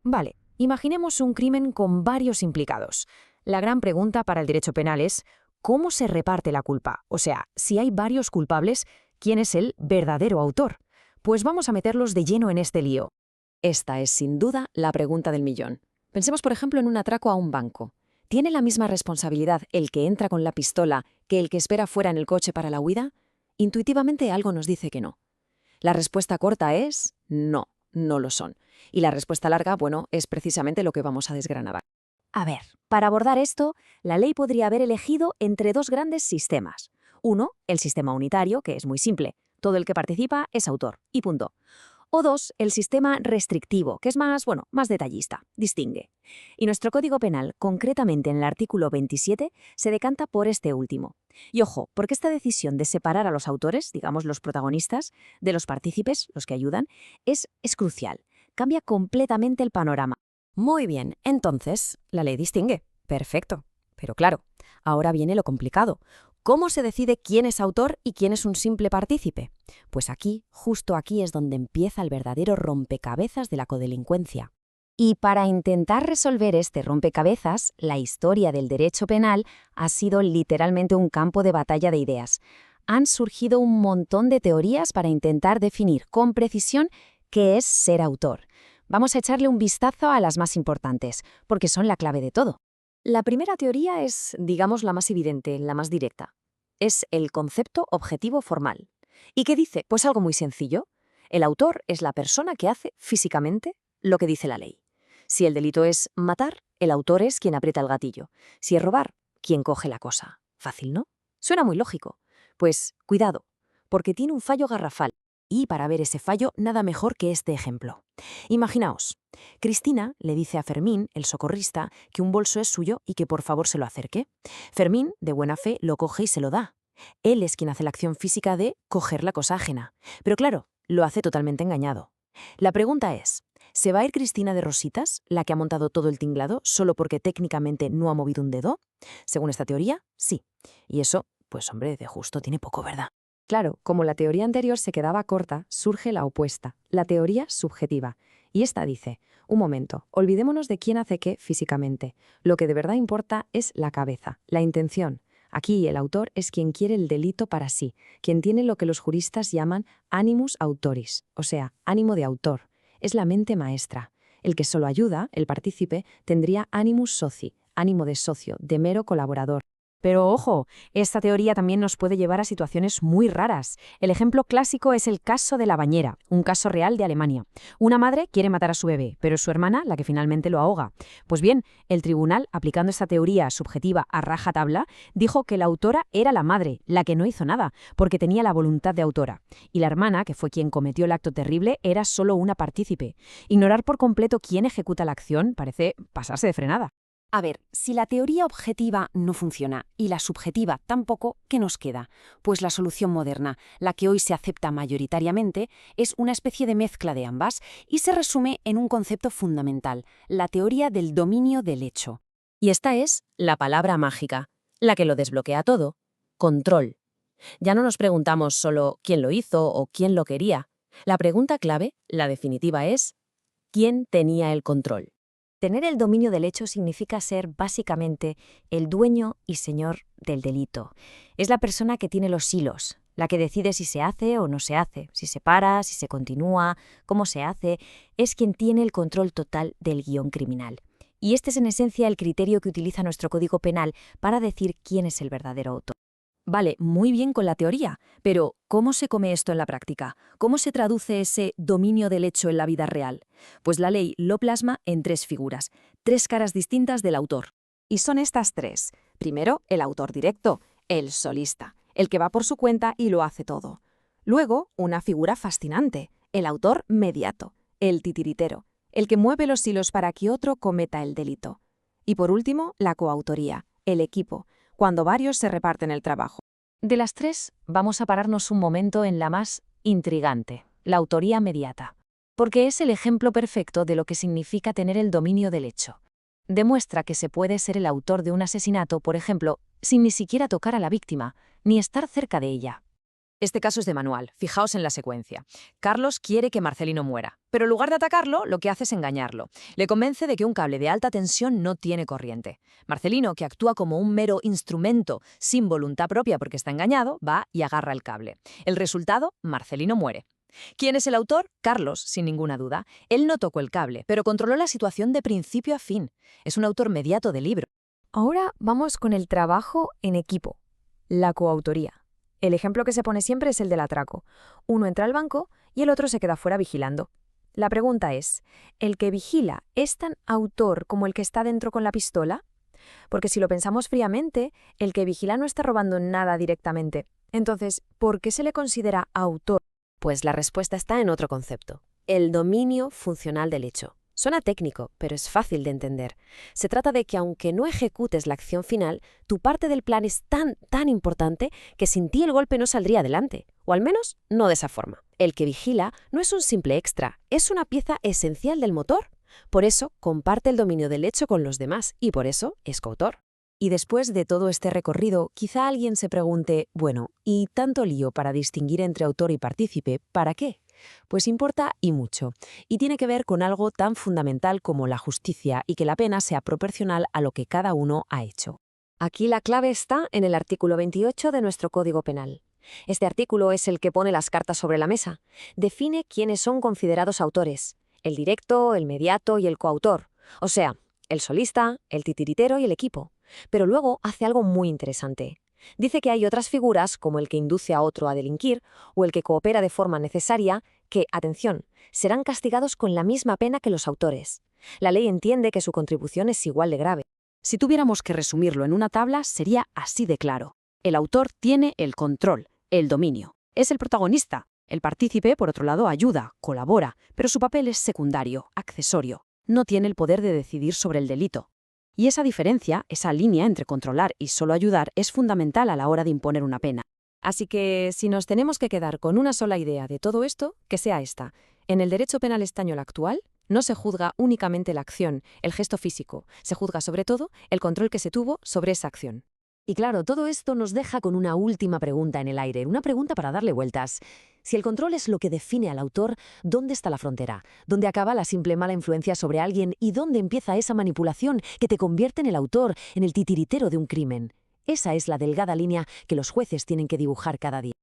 Vale, imaginemos un crimen con varios implicados. La gran pregunta para el derecho penal es, ¿cómo se reparte la culpa? O sea, si hay varios culpables, ¿quién es el verdadero autor? Pues vamos a meterlos de lleno en este lío. Esta es sin duda la pregunta del millón. Pensemos, por ejemplo, en un atraco a un banco. ¿Tiene la misma responsabilidad el que entra con la pistola que el que espera fuera en el coche para la huida? Intuitivamente algo nos dice que no. La respuesta corta es no, no lo son. Y la respuesta larga, bueno, es precisamente lo que vamos a desgranar. A ver, para abordar esto, la ley podría haber elegido entre dos grandes sistemas. Uno, el sistema unitario, que es muy simple. Todo el que participa es autor, y punto. O dos, el sistema restrictivo, que es más detallista, distingue. Y nuestro Código Penal, concretamente en el artículo 27, se decanta por este último. Y ojo, porque esta decisión de separar a los autores, digamos los protagonistas, de los partícipes, los que ayudan, es crucial. Cambia completamente el panorama. Muy bien, entonces, la ley distingue. Perfecto. Pero claro, ahora viene lo complicado. ¿Cómo se decide quién es autor y quién es un simple partícipe? Pues aquí, justo aquí es donde empieza el verdadero rompecabezas de la codelincuencia. Y para intentar resolver este rompecabezas, la historia del derecho penal ha sido literalmente un campo de batalla de ideas. Han surgido un montón de teorías para intentar definir con precisión qué es ser autor. Vamos a echarle un vistazo a las más importantes, porque son la clave de todo. La primera teoría es, digamos, la más evidente, la más directa. Es el concepto objetivo formal. ¿Y qué dice? Pues algo muy sencillo. El autor es la persona que hace físicamente lo que dice la ley. Si el delito es matar, el autor es quien aprieta el gatillo. Si es robar, quien coge la cosa. Fácil, ¿no? Suena muy lógico. Pues cuidado, porque tiene un fallo garrafal. Y para ver ese fallo, nada mejor que este ejemplo. Imaginaos, Cristina le dice a Fermín, el socorrista, que un bolso es suyo y que por favor se lo acerque. Fermín, de buena fe, lo coge y se lo da. Él es quien hace la acción física de coger la cosa ajena. Pero claro, lo hace totalmente engañado. La pregunta es, ¿se va a ir Cristina de rositas, la que ha montado todo el tinglado, solo porque técnicamente no ha movido un dedo? Según esta teoría, sí. Y eso, pues hombre, de justo tiene poco, ¿verdad? Claro, como la teoría anterior se quedaba corta, surge la opuesta, la teoría subjetiva. Y esta dice, un momento, olvidémonos de quién hace qué físicamente. Lo que de verdad importa es la cabeza, la intención. Aquí el autor es quien quiere el delito para sí, quien tiene lo que los juristas llaman animus autoris, o sea, ánimo de autor. Es la mente maestra. El que solo ayuda, el partícipe, tendría animus soci, ánimo de socio, de mero colaborador. Pero ojo, esta teoría también nos puede llevar a situaciones muy raras. El ejemplo clásico es el caso de la bañera, un caso real de Alemania. Una madre quiere matar a su bebé, pero es su hermana la que finalmente lo ahoga. Pues bien, el tribunal, aplicando esta teoría subjetiva a rajatabla, dijo que la autora era la madre, la que no hizo nada, porque tenía la voluntad de autora. Y la hermana, que fue quien cometió el acto terrible, era solo una partícipe. Ignorar por completo quién ejecuta la acción parece pasarse de frenada. A ver, si la teoría objetiva no funciona y la subjetiva tampoco, ¿qué nos queda? Pues la solución moderna, la que hoy se acepta mayoritariamente, es una especie de mezcla de ambas y se resume en un concepto fundamental, la teoría del dominio del hecho. Y esta es la palabra mágica, la que lo desbloquea todo: control. Ya no nos preguntamos solo quién lo hizo o quién lo quería. La pregunta clave, la definitiva, es ¿quién tenía el control? Tener el dominio del hecho significa ser básicamente el dueño y señor del delito. Es la persona que tiene los hilos, la que decide si se hace o no se hace, si se para, si se continúa, cómo se hace. Es quien tiene el control total del guión criminal. Y este es en esencia el criterio que utiliza nuestro Código Penal para decir quién es el verdadero autor. Vale, muy bien con la teoría, pero ¿cómo se come esto en la práctica? ¿Cómo se traduce ese dominio del hecho en la vida real? Pues la ley lo plasma en tres figuras, tres caras distintas del autor. Y son estas tres. Primero, el autor directo, el solista, el que va por su cuenta y lo hace todo. Luego, una figura fascinante, el autor mediato, el titiritero, el que mueve los hilos para que otro cometa el delito. Y por último, la coautoría, el equipo, cuando varios se reparten el trabajo. De las tres, vamos a pararnos un momento en la más intrigante, la autoría mediata, porque es el ejemplo perfecto de lo que significa tener el dominio del hecho. Demuestra que se puede ser el autor de un asesinato, por ejemplo, sin ni siquiera tocar a la víctima, ni estar cerca de ella. Este caso es de manual, fijaos en la secuencia. Carlos quiere que Marcelino muera, pero en lugar de atacarlo, lo que hace es engañarlo. Le convence de que un cable de alta tensión no tiene corriente. Marcelino, que actúa como un mero instrumento, sin voluntad propia porque está engañado, va y agarra el cable. El resultado, Marcelino muere. ¿Quién es el autor? Carlos, sin ninguna duda. Él no tocó el cable, pero controló la situación de principio a fin. Es un autor mediato del libro. Ahora vamos con el trabajo en equipo, la coautoría. El ejemplo que se pone siempre es el del atraco. Uno entra al banco y el otro se queda fuera vigilando. La pregunta es, ¿el que vigila es tan autor como el que está dentro con la pistola? Porque si lo pensamos fríamente, el que vigila no está robando nada directamente. Entonces, ¿por qué se le considera autor? Pues la respuesta está en otro concepto, el dominio funcional del hecho. Suena técnico, pero es fácil de entender. Se trata de que aunque no ejecutes la acción final, tu parte del plan es tan importante que sin ti el golpe no saldría adelante, o al menos no de esa forma. El que vigila no es un simple extra, es una pieza esencial del motor. Por eso comparte el dominio del hecho con los demás y por eso es coautor. Y después de todo este recorrido, quizá alguien se pregunte, bueno, ¿y tanto lío para distinguir entre autor y partícipe? ¿Para qué? Pues importa y mucho, y tiene que ver con algo tan fundamental como la justicia y que la pena sea proporcional a lo que cada uno ha hecho. Aquí la clave está en el artículo 28 de nuestro Código Penal. Este artículo es el que pone las cartas sobre la mesa. Define quiénes son considerados autores: el directo, el mediato y el coautor, o sea, el solista, el titiritero y el equipo. Pero luego hace algo muy interesante. Dice que hay otras figuras, como el que induce a otro a delinquir o el que coopera de forma necesaria, que, atención, serán castigados con la misma pena que los autores. La ley entiende que su contribución es igual de grave. Si tuviéramos que resumirlo en una tabla, sería así de claro. El autor tiene el control, el dominio. Es el protagonista. El partícipe, por otro lado, ayuda, colabora, pero su papel es secundario, accesorio. No tiene el poder de decidir sobre el delito. Y esa diferencia, esa línea entre controlar y solo ayudar, es fundamental a la hora de imponer una pena. Así que, si nos tenemos que quedar con una sola idea de todo esto, que sea esta. En el derecho penal español actual, no se juzga únicamente la acción, el gesto físico. Se juzga sobre todo el control que se tuvo sobre esa acción. Y claro, todo esto nos deja con una última pregunta en el aire, una pregunta para darle vueltas. Si el control es lo que define al autor, ¿dónde está la frontera? ¿Dónde acaba la simple mala influencia sobre alguien y dónde empieza esa manipulación que te convierte en el autor, en el titiritero de un crimen? Esa es la delgada línea que los jueces tienen que dibujar cada día.